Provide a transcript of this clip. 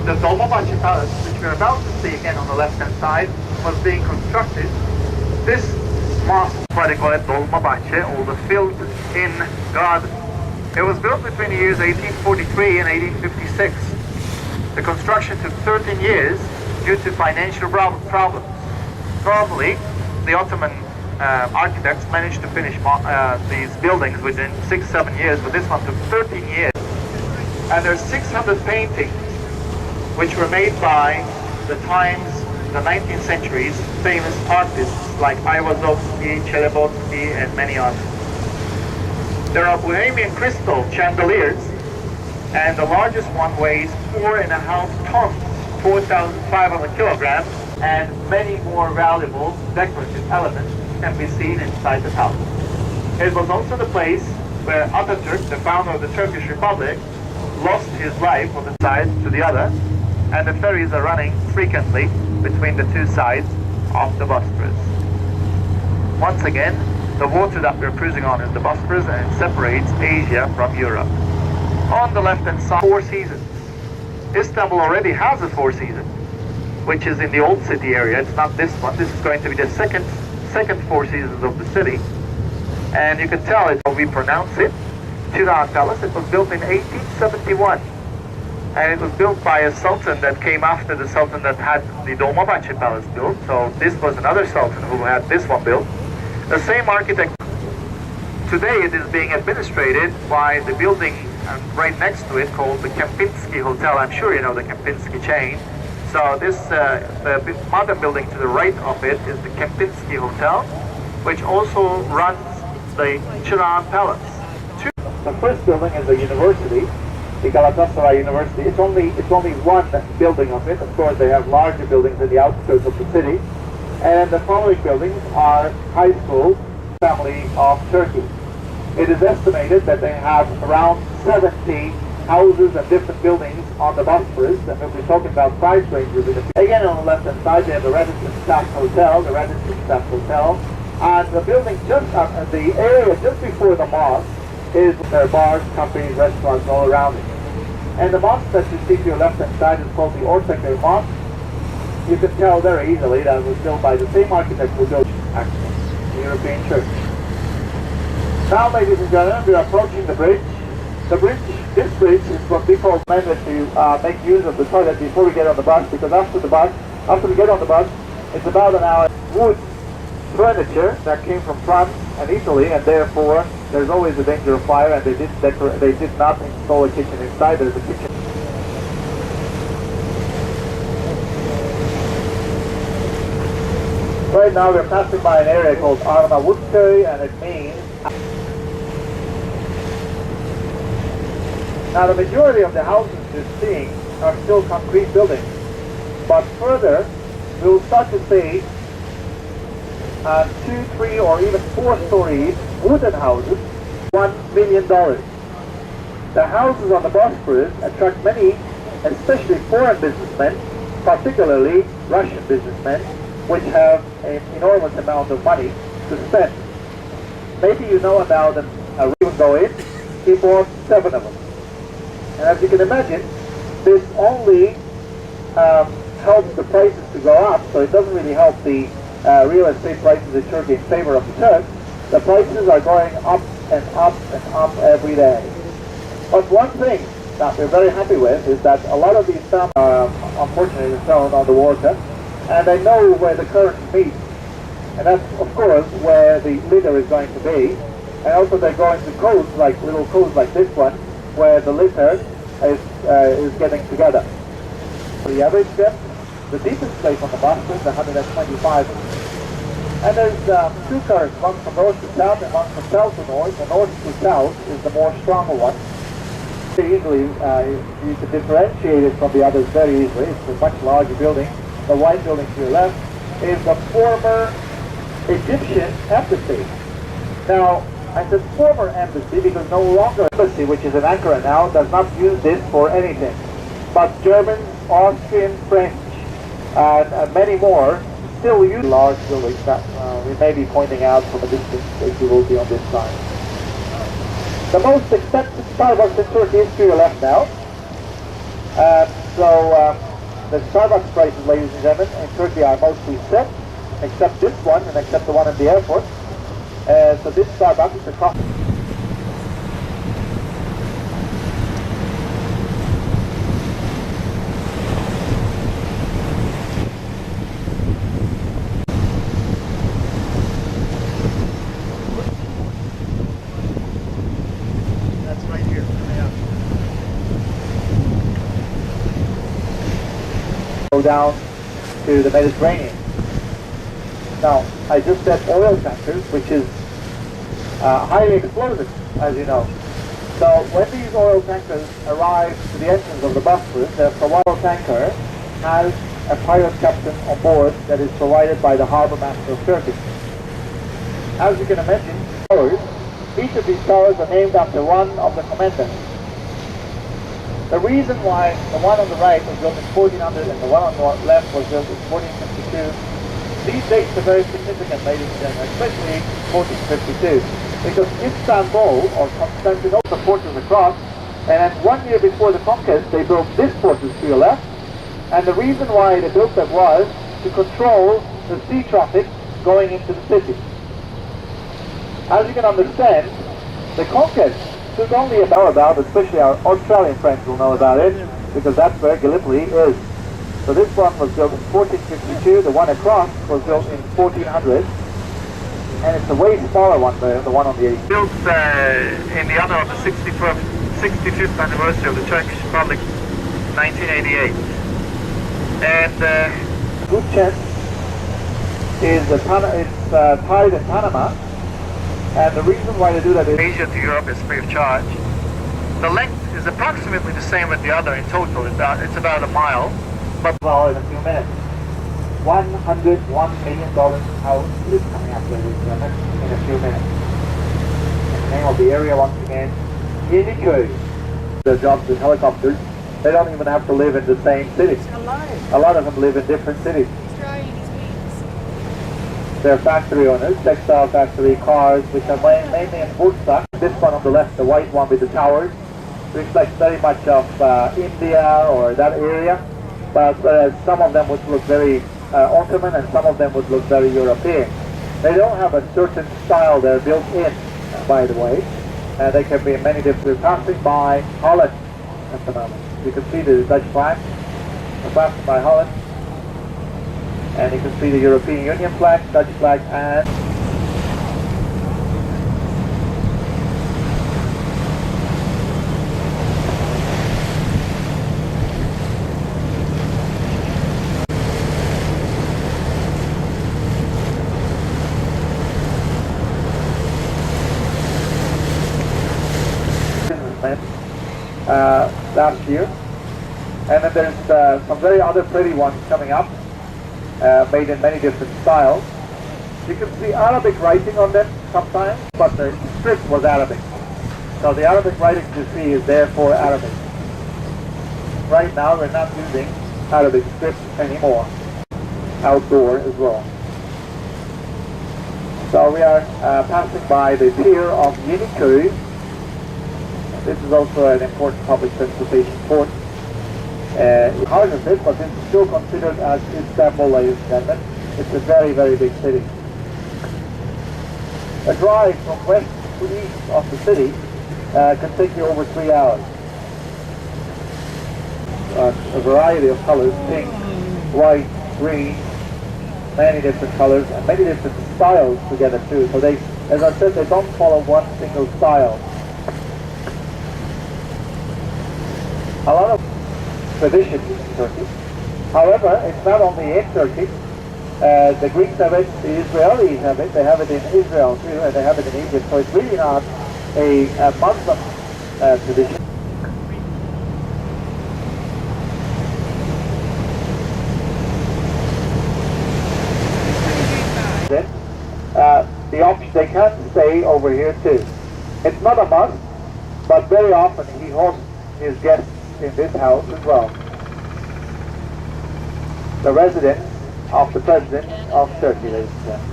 the Dolmabahce Palace, which we're about to see again on the left-hand side, was being constructed. This mosque, what they call it, Dolmabahce, or the filled in garden. It was built between the years 1843 and 1856. The construction took 13 years due to financial problems. Normally, the Ottoman architects managed to finish these buildings within 6-7 years, but this one took 13 years. And there's 600 paintings which were made by the 19th century's famous artists like Ayvazovsky, Chelebotsky, and many others. There are Bohemian crystal chandeliers, and the largest one weighs 4.5 tons, 4,500 kilograms, and many more valuable decorative elements can be seen inside the palace. It was also the place where Atatürk, the founder of the Turkish Republic, lost his life on the side to the other, and the ferries are running frequently between the two sides of the Bosphorus. Once again, the water that we're cruising on is the Bosphorus, and it separates Asia from Europe. On the left-hand side, 4 seasons. Istanbul already has a 4 seasons, which is in the old city area. It's not this one. This is going to be the second 4 seasons of the city. And you can tell it how we pronounce it. Tiran Palace. It was built in 1871, and it was built by a sultan that came after the sultan that had the Dolmabahce Palace built. So this was another sultan who had this one built. The same architect. Today it is being administrated by the building right next to it called the Kempinski Hotel. I'm sure you know the Kempinski chain. So this the modern building to the right of it is the Kempinski Hotel, which also runs the Tiran Palace. The first building is a university, the Galatasaray University. It's only one building of it. Of course, they have larger buildings in the outskirts of the city. And the following buildings are high school, family of Turkey. It is estimated that they have around 70 houses and different buildings on the Bosphorus, and we'll be talking about price ranges in a few. Again, on the left-hand side, they have the Residence Staff Hotel, and the building the area just before the mosque is there are bars, cafes, restaurants all around it. And the mosque that you see to your left-hand side is called the Ortaköy Mosque. You can tell very easily that it was built by the same architect who built actually the European Church. Now, ladies and gentlemen, we are approaching the bridge. This bridge is what we call meant to make use of the toilet before we get on the bus, because after we get on the bus, it's about an hour. Wood furniture that came from France and Italy, and therefore there's always a danger of fire, and they did not install a kitchen inside. There's a kitchen. Right now we're passing by an area called Arnavutköy, and it means... Now the majority of the houses you're seeing are still concrete buildings, but further we'll start to see 2, 3, or even 4-story wooden houses, $1 million. The houses on the Bosphorus attract many, especially foreign businessmen, particularly Russian businessmen, which have an enormous amount of money to spend. Maybe you know about them. He bought 7 of them. And as you can imagine, this only helps the prices to go up, so it doesn't really help the real estate prices in Turkey in favor of the Turks. The prices are going up and up and up every day. But one thing that we're very happy with is that a lot of these families are unfortunately thrown on the water, and they know where the currents meet. And that's, of course, where the litter is going to be. And also they're going to coves, like little coves like this one, where the litter is getting together. The average depth, the deepest place on the Bosphorus is 125. And there's 2 currents, one from north to south and one from south to north. The north to south is the more stronger one. Very easily, you can differentiate it from the others very easily. It's a much larger building. The white building to your left is the former Egyptian embassy. Now, I said former embassy because no longer embassy, which is in Ankara now, does not use this for anything. But German, Austrian, French, and many more still use large buildings that we may be pointing out from a distance if you will be on this side. The most expensive Starbucks in Turkey is to your left now. So the Starbucks prices, ladies and gentlemen, in Turkey are mostly set, except this one and except the one at the airport. So this Starbucks, the coffee. That's right here. Go down to the Mediterranean. Now, I just said oil tankers, which is highly explosive, as you know. So when these oil tankers arrive to the entrance of the Bosphorus, the oil tanker has a pirate captain on board that is provided by the harbour master of Turkey. As you can imagine, each of these towers are named after one of the commandants. The reason why the one on the right was built in 1400 and the one on the left was built in 1452, these dates are very significant, ladies and gentlemen, especially 1452, because Istanbul, or Constantinople, the fortress across, and 1 year before the conquest, they built this fortress to your left, and the reason why they built that was to control the sea traffic going into the city. As you can understand, the conquest took only an hour about, especially our Australian friends will know about it, because that's where Gallipoli is. So this one was built in 1452, the one across was built in 1400, and it's a way smaller one, the one on the 8th. Built in the honor of the 65th anniversary of the Turkish Republic, 1988. And good chance is tied in Panama, and the reason why they do that is Asia to Europe is free of charge. The length is approximately the same with the other in total. It's about a mile. But well, in a few minutes. $101 million house is coming up, ladies and gentlemen, in a few minutes. And the name of the area once again, Yeniköy. Their jobs with helicopters. They don't even have to live in the same city. A lot of them live in different cities. They're factory owners, textile factory, cars, which are mainly in Bursa. This one on the left, the white one with the towers, reflects very much of India or that area. But some of them would look very Ottoman and some of them would look very European. They don't have a certain style, they're built in, by the way. They can be in many different. We're passing by Holland at the moment. You can see the Dutch flag. We're passing by Holland. And you can see the European Union flag, Dutch flag, and last year. And then there's some very other pretty ones coming up, made in many different styles. You can see Arabic writing on them sometimes, but the script was Arabic. So the Arabic writing you see is there for Arabic. Right now we're not using Arabic script anymore, outdoor as well. So we are passing by the pier of Yeniköy. This is also an important public transportation port. It's hard as it, but it's still considered as Istanbul, ladies and gentlemen. It's a very, very big city. A drive from west to east of the city can take you over 3 hours. A variety of colors, pink, white, green, many different colors, and many different styles together too. So they, as I said, they don't follow one single style. A lot of traditions in Turkey. However, it's not only in Turkey. The Greeks have it, the Israelis have it, they have it in Israel too, and they have it in Egypt. So it's really not a Muslim tradition. They can stay over here too. It's not a must, but very often he hosts his guests in this house as well. The residence of the President of Turkey, ladies and gentlemen.